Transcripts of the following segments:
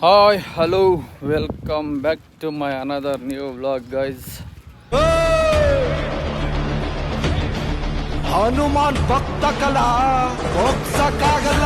Hi, hello, welcome back to my another new vlog, guys. Hanuman ಭಕ್ತ ಕಲಾ ಹೋಗ್ಸಕ್ಕಾಗಲ್ಲ.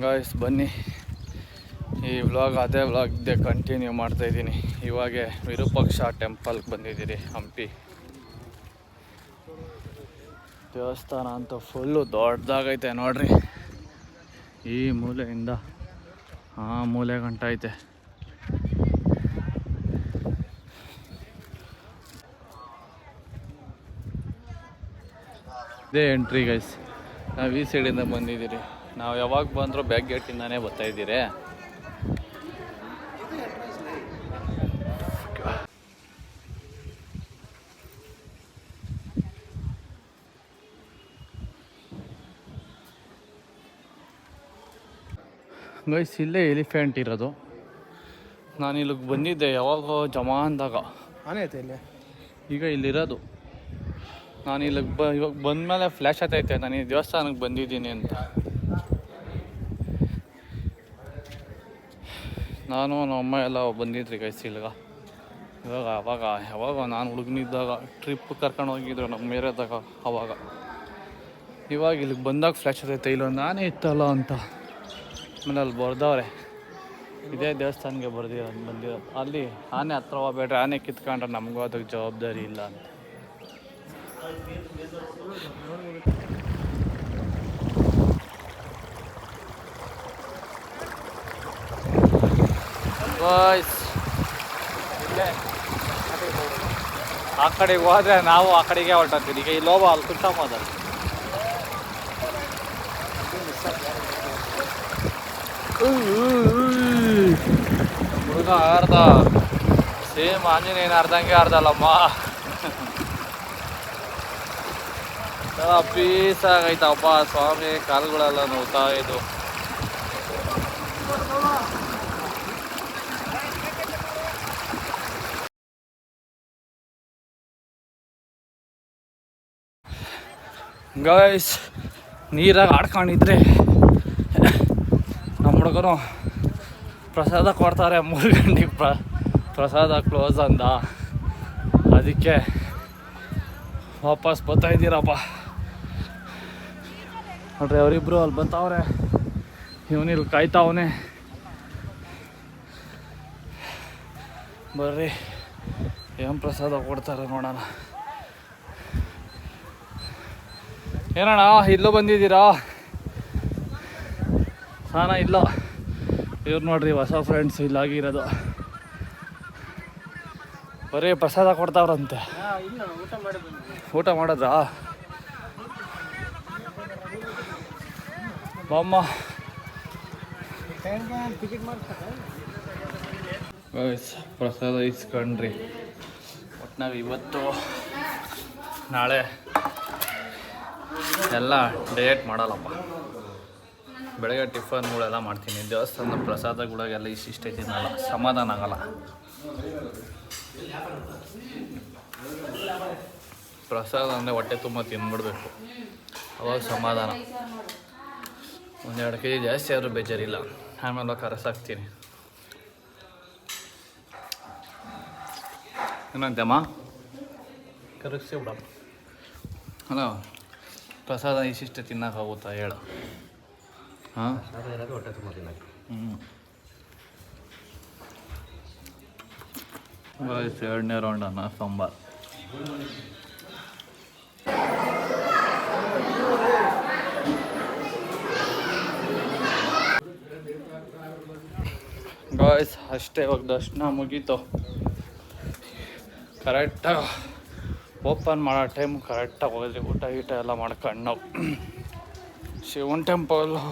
Guys ಬನ್ನಿ, ಈ ವ್ಲಾಗ್ ಅದೇ ವ್ಲಾಗ್ದೆ ಕಂಟಿನ್ಯೂ ಮಾಡ್ತಾಯಿದ್ದೀನಿ. ಇವಾಗ ವಿರೂಪಾಕ್ಷ ಟೆಂಪಲ್ಗೆ ಬಂದಿದ್ದೀರಿ. ಹಂಪಿ ದೇವಸ್ಥಾನ ಅಂತೂ ಫುಲ್ಲು ದೊಡ್ಡದಾಗೈತೆ ನೋಡ್ರಿ. ಈ ಮೂಲೆಯಿಂದ ಆ ಮೂಲೆ ಗಂಟ ಐತೆ. ಇದೇ ಎಂಟ್ರಿ ಗೈಸ್. ನಾವು ಈ ಸೈಡಿಂದ ಬಂದಿದ್ದೀರಿ. ನಾವು ಯಾವಾಗ ಬಂದರೂ ಬ್ಯಾಕ್ ಗೇಟಿಂದಾನೇ ಬರ್ತಾಯಿದ್ದೀರಿ. ಗೈಸ್ ಇಲ್ಲೇ ಎಲಿಫೆಂಟ್ ಇರೋದು. ನಾನು ಇಲ್ಲಿಗೆ ಬಂದಿದ್ದೆ ಯಾವಾಗ ಜಮಾ ಅಂದಾಗ. ಆನೆ ಐತೆ ಇಲ್ಲಿ. ಈಗ ಇಲ್ಲಿರೋದು. ನಾನು ಇಲ್ಲಿಗೆ ಇವಾಗ ಬಂದಮೇಲೆ ಫ್ಲ್ಯಾಶ್ ಆಗ್ತೈತೆ ನಾನು ಈ ದೇವಸ್ಥಾನಕ್ಕೆ ಬಂದಿದ್ದೀನಿ ಅಂತ. ನಾನು ನಮ್ಮಮ್ಮ ಎಲ್ಲ ಬಂದಿದ್ರಿ ಗೈಸ್ ಇಲ್ಲಿಗೆ. ಯಾವಾಗ ನಾನು ಹುಡುಗನಿದ್ದಾಗ ಟ್ರಿಪ್ ಕರ್ಕೊಂಡು ಹೋಗಿದ್ರು ನಮ್ಮ ಮೇರೆದಾಗ. ಅವಾಗ ಇವಾಗ ಇಲ್ಲಿಗೆ ಬಂದಾಗ ಫ್ಲ್ಯಾಶ್ ಆಗ್ತೈತೆ ಇಲ್ಲೊಂದು ಆನೆ ಇತ್ತಲ್ಲ ಅಂತ. ಆಮೇಲೆ ಅಲ್ಲಿ ಬರ್ದವ್ರೆ ಇದೇ ದೇವಸ್ಥಾನಕ್ಕೆ ಬಂದಿರೋದು. ಅಲ್ಲಿ ಆನೆ ಹತ್ರ ಹೋಗ್ಬೇಡ್ರಿ, ಆನೆ ಕಿತ್ಕೊಂಡ್ರೆ ನಮಗೂ ಅದಕ್ಕೆ ಜವಾಬ್ದಾರಿ ಇಲ್ಲ ಅಂತ. ಬಾಯ್ಸ್ ಇಲ್ಲೇ ಆ ಕಡೆಗೆ ಹೋದ್ರೆ ನಾವು ಆ ಕಡೆಗೆ ಹೊರಟಾಗ್ತೀವಿ. ಈಗ ಇಲ್ಲಿ ಹೋಗೋ ಅಲ್ಲಿ ಕುತ್ತಂಬೋದಲ್ಲಿ ಹುಡುಗ ಅರ್ಧ ಸೇಮ್ ಆಂಜನೇಯನ ಅರ್ಧಂಗೆ ಅರ್ಧಲ್ಲಮ್ಮ. ಪೀಸ್ ಆಗೈತಪ್ಪ ಸ್ವಾಮಿ. ಕಾಲುಗಳೆಲ್ಲ ನೋವ್ತಾ ಇದು. ಗೈಸ್ ನೀರಾಗ ಆಡ್ಕೊಂಡಿದ್ರೆ ನಮ್ಮ ಹುಡುಗರು ಪ್ರಸಾದ ಕೊಡ್ತಾರೆ 3 ಗಂಟೆಗೆ ಪ್ರಸಾದ ಕ್ಲೋಸ್ ಅಂದ. ಅದಕ್ಕೆ ವಾಪಸ್ ಬರ್ತಾಯಿದ್ದೀರಪ್ಪ ನೋಡ್ರಿ. ಅವರಿಬ್ಬರು ಅಲ್ಲಿ ಬರ್ತಾವ್ರೆ, ಇವನಿಲ್ಲಿ ಕಾಯ್ತಾವನೆ. ಬರ್ರಿ ಏನು ಪ್ರಸಾದ ಕೊಡ್ತಾರೆ ನೋಡೋಣ. ಏನಣ್ಣ ಇಲ್ಲೂ ಬಂದಿದ್ದೀರಾ? ಸ್ನಾನ ಇಲ್ಲ. ಇವ್ರು ನೋಡ್ರಿ ಹೊಸ ಫ್ರೆಂಡ್ಸ್ ಇಲ್ಲಾಗಿರೋದು. ಬರೀ ಪ್ರಸಾದ ಕೊಡ್ತಾವ್ರಂತೆ. ಊಟ ಮಾಡಿದ್ರಾ? ಬಾಮ್ಮ ಪ್ರಸಾದ ಇಸ್ಕೊಂಡ್ರಿ. ಒಟ್ನಾಗ ಇವತ್ತು ನಾಳೆ ಎಲ್ಲ ಡಯಟ್ ಮಾಡಲ್ಲಪ್ಪ. ಬೆಳಗ್ಗೆ ಟಿಫನ್ಗಳೆಲ್ಲ ಮಾಡ್ತೀನಿ. ದೇವಸ್ಥಾನದ ಪ್ರಸಾದಗಳಿಗೆಲ್ಲ ಇಷ್ಟೇ ತಿನ್ನಲ್ಲ, ಸಮಾಧಾನ ಆಗಲ್ಲ. ಪ್ರಸಾದ ಅಂದರೆ ಹೊಟ್ಟೆ ತುಂಬ ತಿಂದ್ಬಿಡ್ಬೇಕು, ಅವಾಗ ಸಮಾಧಾನ. 1-2 kg ಜಾಸ್ತಿ ಆದರೂ ಬೇಜಾರಿಲ್ಲ. ಆಮೇಲೆ ಕರಸಾಕ್ತೀನಿ. ಏನಂತಮ್ಮ ಕರಗಿಸಿ ಬಿಡಮ್ಮ. ಅಲ್ಲ ಪ್ರಸಾದ ಇಷ್ಟಿಷ್ಟೇ ತಿನ್ನೋಕ್ಕಾಗುತ್ತಾ ಹೇಳು? ಹಾಂ ಹೊಟ್ಟೆ ತುಂಬ ತಿನ್ನಕ್ಕೆ. 2ನೇ ರೌಂಡ್ ಅನ್ನ ಸಾಂಬಾರು. ಗಾಯ್ಸ್ ಅಷ್ಟೇ, ಇವಾಗ ದರ್ಶನ ಮುಗೀತು. ಕರೆಕ್ಟಾಗಿ ಓಪನ್ ಮಾಡೋ ಟೈಮ್ ಕರೆಕ್ಟಾಗಿ ಹೋಗಿದ್ವಿ. ಊಟ ಎಲ್ಲ ಮಾಡ್ಕೊಂಡು ನಾವು ಶಿವನ ಟೆಂಪಲ್ಲು,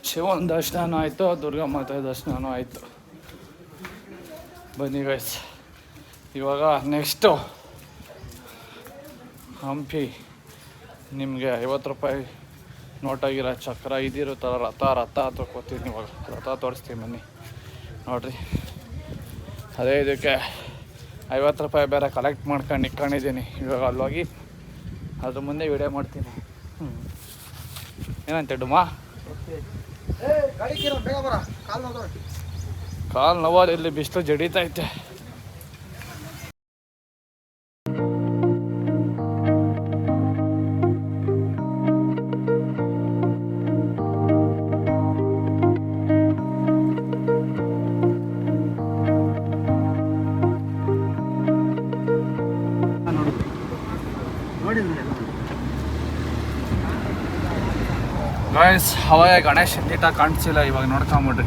ಶಿವನ ದರ್ಶನನೂ ಆಯಿತು, ದುರ್ಗಾಮಾತೆ ದರ್ಶನನೂ ಆಯಿತು. ಬನ್ನಿ ಗೈಸ್, ಇವಾಗ ನೆಕ್ಸ್ಟು ಹಂಪಿ. ನಿಮಗೆ 50 ರೂಪಾಯಿ ನೋಟಾಗಿರೋ ಚಕ್ರ ಇದಿರುತ್ತಲ್ಲ, ರಥ ತೊಗೊತೀನಿ. ಇವಾಗ ರಥ ತೋರಿಸ್ತೀವಿ ಬನ್ನಿ ನೋಡಿರಿ. ಅದೇ ಇದಕ್ಕೆ 50 ರೂಪಾಯಿ ಬೇರೆ ಕಲೆಕ್ಟ್ ಮಾಡ್ಕೊಂಡು ಇಟ್ಕೊಂಡಿದ್ದೀನಿ. ಇವಾಗ ಅಲ್ಲೋಗಿ ಅದ್ರ ಮುಂದೆ ವಿಡಿಯೋ ಮಾಡ್ತೀನಿ. ಏನಂತೆ ಡುಮಾ ಗಾಡಿ ಕೇರೋ ಬೇಗ ಬರ ಕಾಲ್ ನೋಡ್ರೆ ಕಾಲು ನೋವಾದ ಇಲ್ಲಿ ಬಿಸಿಲು ಜಡಿತೈತೆ. ಗಾಯ್ಸ್ ಅವಾಗ ಗಣೇಶ್ ನೀಟಾಗಿ ಕಾಣಿಸಿಲ್ಲ, ಇವಾಗ ನೋಡ್ಕೊಂಬಿಡ್ರಿ.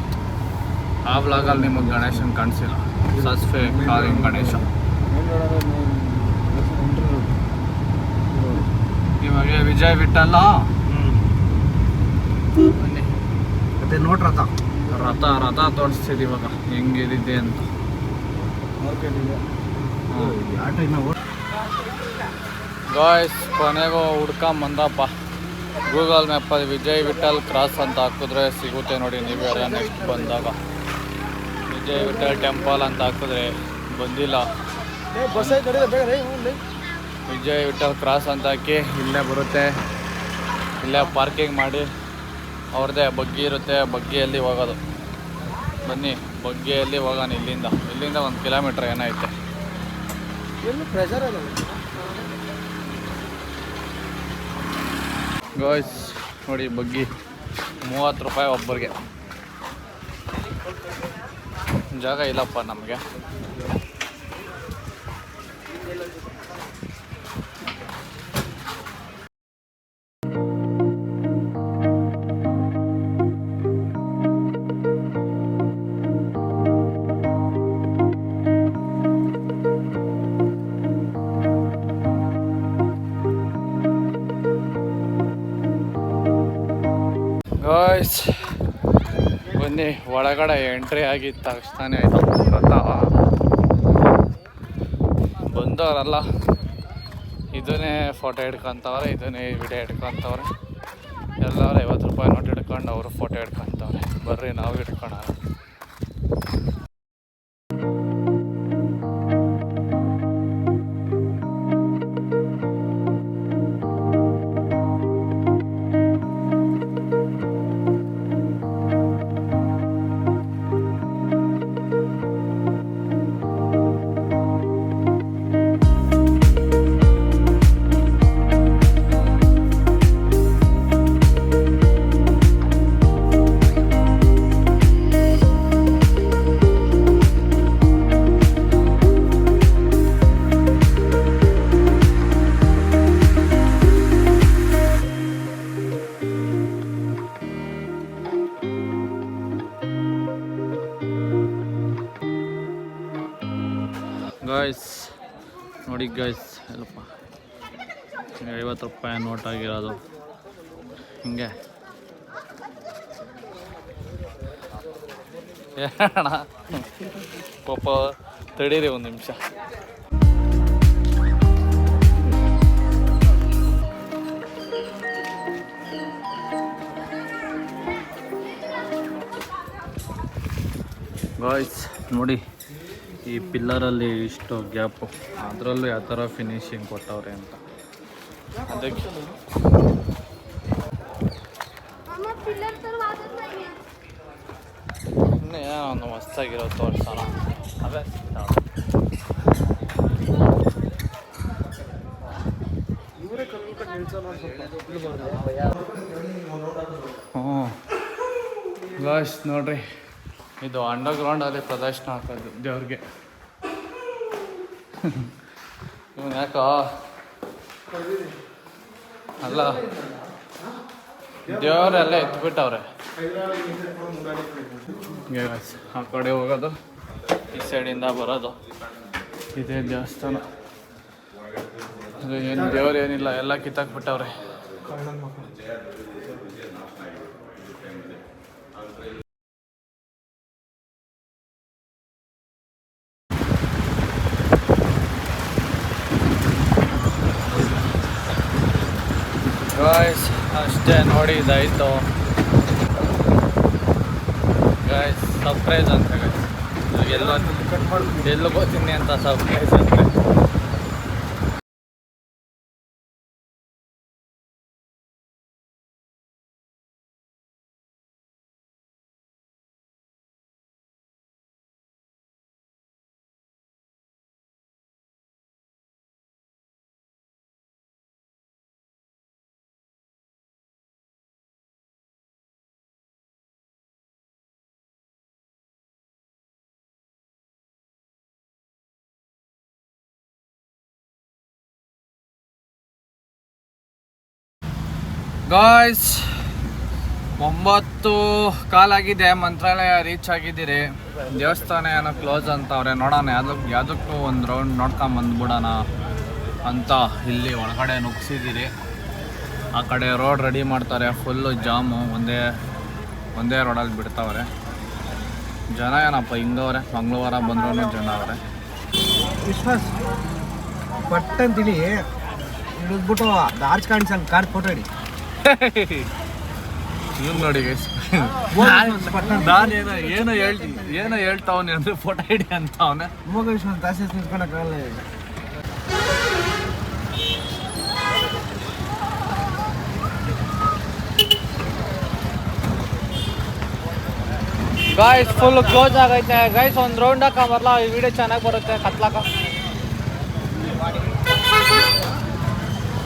ಆ ವ್ಲಾಗಲ್ಲಿ ನಿಮಗೆ ಗಣೇಶನ್ ಕಾಣಿಸಿಲ್ಲ. ಸಸ್ಫೆ ಕಾಲಿಂಗ್ ಗಣೇಶ ಇವಾಗ ವಿಜಯ್ ವಿಠಲ. ಬನ್ನಿ ಮತ್ತೆ ನೋಟ್ ರಥ ರಥ ತೋರಿಸ್ತಿದ್ದು ಇವಾಗ ಹೆಂಗಿದಿದೆ ಅಂತ. ಗಾಯ್ಸ್ ಕೊನೆಗೂ ಹುಡ್ಕೊಂಬಂದಪ್ಪ. ಗೂಗಲ್ ಮ್ಯಾಪಲ್ಲಿ ವಿಜಯ್ ವಿಠಲ್ ಕ್ರಾಸ್ ಅಂತ ಹಾಕಿದ್ರೆ ಸಿಗುತ್ತೆ ನೋಡಿ. ನೀವೇ ನೆಕ್ಸ್ಟ್ ಬಂದಾಗ ವಿಜಯ್ ವಿಠಲ್ ಟೆಂಪಲ್ ಅಂತ ಹಾಕಿದ್ರೆ ಬಂದಿಲ್ಲ. ಬಸ್ ಐತೆ ಬೇಗ ವಿಜಯ್ ವಿಠಲ್ ಕ್ರಾಸ್ ಅಂತ ಹಾಕಿ ಇಲ್ಲೇ ಬರುತ್ತೆ. ಇಲ್ಲೇ ಪಾರ್ಕಿಂಗ್ ಮಾಡಿ ಅವ್ರದ್ದೇ ಬಗ್ಗಿ ಇರುತ್ತೆ, ಬಗ್ಗಿಯಲ್ಲಿ ಹೋಗೋದು. ಬನ್ನಿ ಬಗ್ಗಿಯಲ್ಲಿ ಹೋಗೋಣ. ಇಲ್ಲಿಂದ 1 ಕಿಲೋಮೀಟ್ರ್ ಏನೈತೆ. ಎಲ್ಲಿ ಪ್ರೆಷರ್ ಅಲ್ಲ ಗಾಯ್ಸ್ ನೋಡಿ ಬಗ್ಗಿ 30 ರೂಪಾಯಿ ಒಬ್ಬರಿಗೆ. ಜಾಗ ಇಲ್ಲಪ್ಪ ನಮಗೆ. ಗಾಯ್ಸ್ ಬನ್ನಿ ಒಳಗಡೆ ಎಂಟ್ರಿ ಆಗಿದ್ದ ತಕ್ಷಣ ಆಯಿತು ರಥ. ಬಂದವರಲ್ಲ ಇದನ್ನೇ ಫೋಟೋ ಹಿಡ್ಕೊತವ್ರೆ, ಇದನ್ನೇ ವಿಡಿಯೋ ಹಿಡ್ಕೊತವ್ರೆ. ಎಲ್ಲರೂ 50 ರೂಪಾಯಿ ನೋಟ್ ಹಿಡ್ಕೊಂಡು ಅವರು ಫೋಟೋ ಹಿಡ್ಕೊತವ್ರೆ. ಬರ್ರಿ ನಾವು ಹಿಡ್ಕೊಳ್ಳೋಣ. ಗಾಯ್ಸ್ ನೋಡಿ ಗಾಯ್ಸ್, ಎಲ್ಲಪ್ಪ 50 ರೂಪಾಯಿ ನೋಟ್ ಆಗಿರೋದು ಹಿಂಗೆ. ಅಣ್ಣ ಪಾಪ ತಡೀರಿ ಒಂದು ನಿಮಿಷ. ಗಾಯ್ಸ್ ನೋಡಿ ಈ ಪಿಲ್ಲರಲ್ಲಿ ಇಷ್ಟು ಗ್ಯಾಪು, ಅದರಲ್ಲೂ ಯಾವ ಥರ ಫಿನಿಶಿಂಗ್ ಕೊಟ್ಟವ್ರೆ ಅಂತ. ಅದಕ್ಕೆ ಇನ್ನೂ ಏನೋ ಒಂದು ಮಸ್ತಾಗಿರೋ ತೋರಿಸೋಣ. ಅದೇ ಹ್ಞೂ ಗಾಯ್ಸ್ ನೋಡ್ರಿ, ಇದು ಅಂಡರ್ಗ್ರೌಂಡಲ್ಲಿ ಪ್ರದರ್ಶನ ಹಾಕೋದು ದೇವ್ರಿಗೆ. ಇವನು ಯಾಕೋ ಅಲ್ಲ ದೇವರೆಲ್ಲ ಎತ್ಬಿಟ್ಟವ್ರೆ. ಆ ಕಡೆ ಹೋಗೋದು, ಈ ಸೈಡಿಂದ ಬರೋದು. ಇದೇ ದೇವಸ್ಥಾನ. ಏನು ದೇವ್ರು ಏನಿಲ್ಲ, ಎಲ್ಲ ಕಿತ್ತಾಕ್ಬಿಟ್ಟವ್ರೆ. ಗಾಯ್ಸ್ ಅಷ್ಟೇ ನೋಡಿ, ಇದಾಯಿತು ಗಾಯ್ಸ್. ಸರ್ಪ್ರೈಸ್ ಅಂತ ಗಾಯ್ಸ್, ಎಲ್ಲೋ ಗೊತ್ತೀನಿ ಅಂತ ಸರ್ಪ್ರೈಸ್ ಅಂತ. ಗಾಯ್ಸ್ 9 ಕಾಲಾಗಿದೆ, ಮಂತ್ರಾಲಯ ರೀಚ್ ಆಗಿದ್ದೀರಿ. ದೇವಸ್ಥಾನ ಏನೋ ಕ್ಲೋಸ್ ಅಂತವ್ರೆ, ನೋಡೋಣ ಯಾವುದಕ್ಕೂ ಒಂದು ರೌಂಡ್ ನೋಡ್ಕೊಂಬಂದ್ಬಿಡೋಣ ಅಂತ ಇಲ್ಲಿ ಒಳಗಡೆ ನುಗ್ಸಿದ್ದೀರಿ. ಆ ಕಡೆ ರೋಡ್ ರೆಡಿ ಮಾಡ್ತಾರೆ, ಫುಲ್ಲು ಜಾಮು, ಒಂದೇ ರೋಡಲ್ಲಿ ಬಿಡ್ತಾವ್ರೆ. ಜನ ಏನಪ್ಪ ಹಿಂಗವ್ರೆ, ಮಂಗಳವಾರ ಬಂದ್ರೂ ಜನ ಅವ್ರೆ. ವಿಶ್ವಾಸ್ ಪಟ್ಟಂತೀನಿ ಹಿಡಿದ್ಬಿಟ್ಟು ದಾರ್ಚ್ ಕಾಣಿಸಲ್ ಕಾರ್ ಫೋಟೋ ಹಿಡಿ. ಇವ್ನು ನೋಡಿ ಗೈಸ್, ನಾನೇನೋ ಏನೋ ಹೇಳ್ತಾವನೆ ಅಂದ್ರೆ ಫೋಟೋ ಹಿಡಿ ಅಂತ ಅವನೇ. ಹೋಗ ವಿಶ್ವಾಸ್ ಜಾಸ್ತಿ ನಿಂತ್ಕೊಳಕ್ಕಾಗಲ್ಲ ಈಗ. ಗಾಯ್ಸ್ ಫುಲ್ ಕ್ಲೋಸ್ ಆಗೈತೆ ಗೈಸ್. ಒಂದು ರೌಂಡ್ ಹಾಕೊಂಬರಲ್ಲ, ಈ ವಿಡಿಯೋ ಚೆನ್ನಾಗಿ ಬರುತ್ತೆ ಕತ್ಲಾಕ.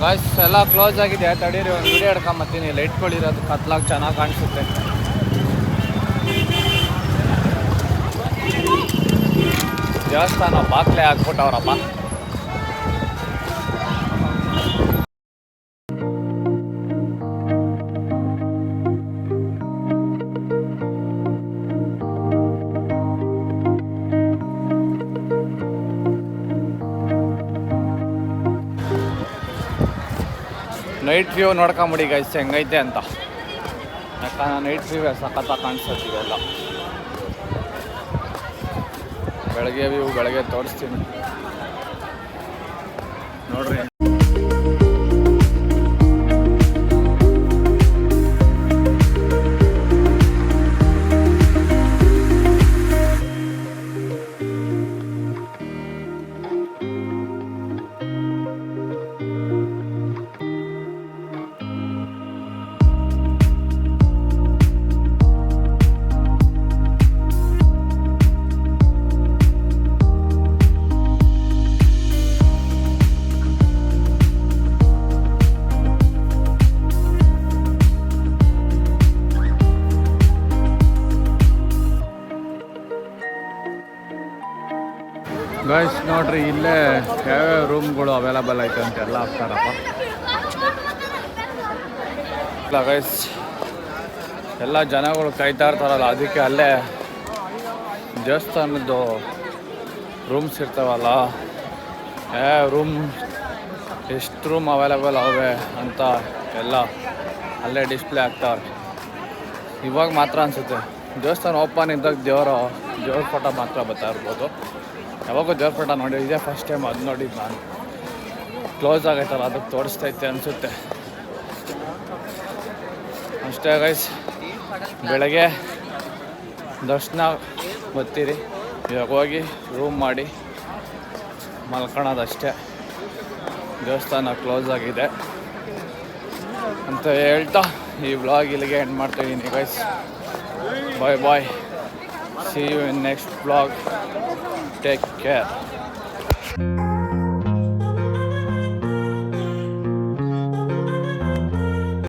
ಗಾಯ್ಸ್ ಎಲ್ಲ ಕ್ಲೋಸ್ ಆಗಿದೆ, ತಡೀರಿ ಒಂದು ವಿಡಿಯೋ ಹಿಡ್ಕೊಂಬತ್ತೀನಿ. ಲೈಟ್ಗಳಿರೋದು ಕತ್ಲಾಕ ಚೆನ್ನಾಗಿ ಕಾಣಿಸುತ್ತೆ. ದೇವಸ್ಥಾನ ಬಾಕ್ಲೆ ಹಾಕ್ಬಿಟ್ಟವ್ರಪ್ಪ. ನೈಟ್ ವ್ಯೂ ನೋಡ್ಕೊಂಬಿಡಿ ಗೈಸ್ ಹೆಂಗೈತೆ ಅಂತ. ಯಾಕಂದ್ರೆ ನೈಟ್ ವ್ಯೂ ಸಖತ್ತಾಗಿ ಕಾಣಿಸ್ತದೆ ಇವೆಲ್ಲ. ಬೆಳಗ್ಗೆ ವ್ಯೂ ಬೆಳಗ್ಗೆ ತೋರಿಸ್ತೀನಿ ನೋಡ್ರಿ. ಗೈಸ್ ನೋಡ್ರಿ, ಇಲ್ಲೇ ಯಾವ್ಯಾವ ರೂಮ್ಗಳು ಅವೈಲಬಲ್ ಐತೆ ಅಂತೆಲ್ಲ ಹಾಕ್ತಾರಪ್ಪ. ಇಲ್ಲ ಗೈಸ್, ಎಲ್ಲ ಜನಗಳು ಕಾಯ್ತಾ ಇರ್ತಾರಲ್ಲ, ಅದಕ್ಕೆ ಅಲ್ಲೇ ದೇವಸ್ಥಾನದ್ದು ರೂಮ್ಸ್ ಇರ್ತಾವಲ್ಲ, ರೂಮ್ ಎಷ್ಟು ರೂಮ್ ಅವೈಲಬಲ್ ಅವೆ ಅಂತ ಎಲ್ಲ ಅಲ್ಲೇ ಡಿಸ್ಪ್ಲೇ ಆಗ್ತಾವ್ರೆ. ಇವಾಗ ಮಾತ್ರ ಅನಿಸುತ್ತೆ ದೇವಸ್ಥಾನ ಓಪನ್ ಇದ್ದಾಗ ದೇವ್ರ ಫೋಟೋ ಮಾತ್ರ ಬರ್ತಾ ಇರ್ಬೋದು. ಯಾವಾಗೂ ದೇವ್ರ ಫೋಟೋ ನೋಡಿ, ಇದೇ ಫಸ್ಟ್ ಟೈಮ್ ಅದು ನೋಡಿದ್ದು ನಾನು. ಕ್ಲೋಸ್ ಆಗೈತಲ್ಲ ಅದಕ್ಕೆ ತೋರಿಸ್ತೈತೆ ಅನಿಸುತ್ತೆ ಅಷ್ಟೇ ಗೈಸ್. ಬೆಳಗ್ಗೆ ದರ್ಶನ ಬರ್ತೀರಿ, ಇವಾಗ ಹೋಗಿ ರೂಮ್ ಮಾಡಿ ಮಲ್ಕೊಳ್ಳೋದಷ್ಟೇ. ದೇವಸ್ಥಾನ ಕ್ಲೋಸ್ ಆಗಿದೆ ಅಂತ ಹೇಳ್ತಾ ಈ ವ್ಲಾಗ್ ಇಲ್ಲಿಗೆ ಎಂಡ್ ಮಾಡ್ತಾಯಿದ್ದೀನಿ guys. Bye bye, see you in next vlog. Take care.